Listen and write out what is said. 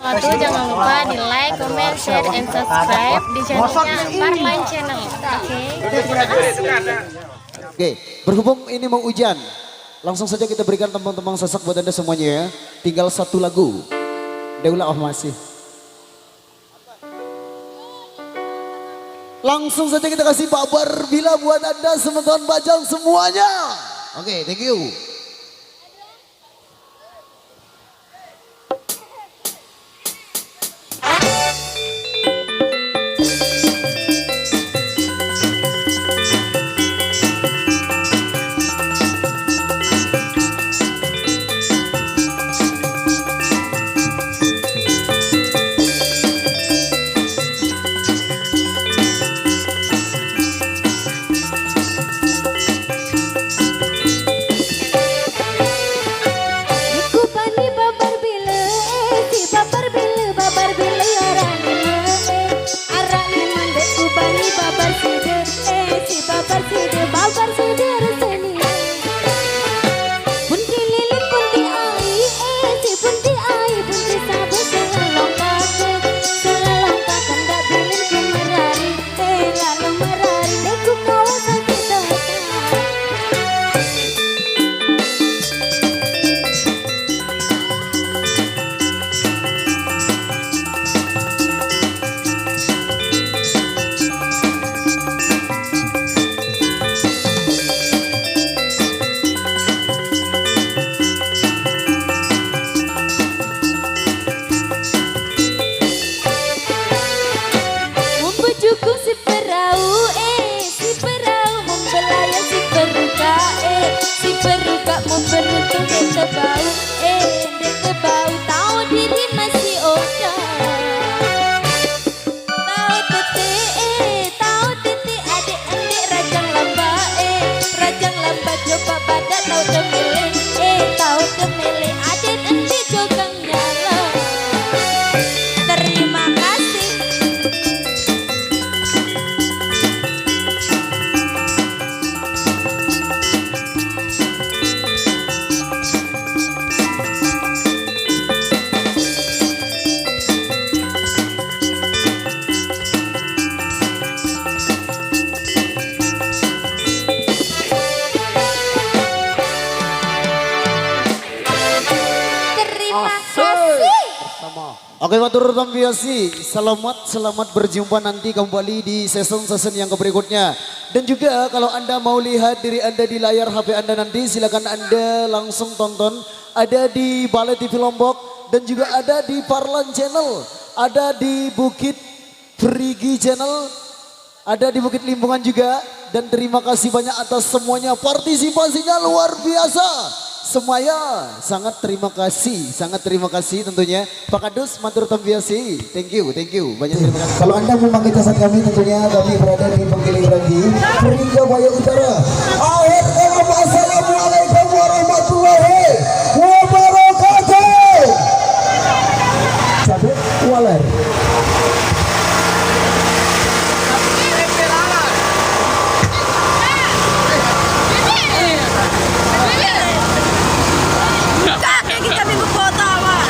wabarakatuh. Jangan lupa di like, comment, share, and subscribe di channelnya Parlan Channel. Oke, terima kasih. Oke, berhubung ini mau hujan, langsung saja kita berikan teman-teman sesak buat Anda semuanya ya. Tinggal satu lagu. Deula oh masih. Langsung saja kita kasih kabar bila buat Anda teman-teman Bajang semuanya. Oke, thank you. Oke, matur tambiasi. Selamat berjumpa nanti kembali di season yang berikutnya. Dan juga kalau Anda mau lihat diri Anda di layar HP Anda nanti, silakan Anda langsung tonton. Ada di Balai TV Lombok dan juga ada di Parlan Channel, ada di Bukit Perigi Channel, ada di Bukit Limbungan juga. Dan terima kasih banyak atas semuanya, partisipasinya luar biasa. Semuanya sangat terima kasih tentunya. Pak Kadus, matur tambiasi, thank you, banyak terima kasih. Kalau Anda mau manggil jasad kami, tentunya kami berada di Penggiling Ragi, Peringga Utara. Assalamualaikum warahmatullahi wabarakatuh. Cabut waler. Kita di foto, Pak.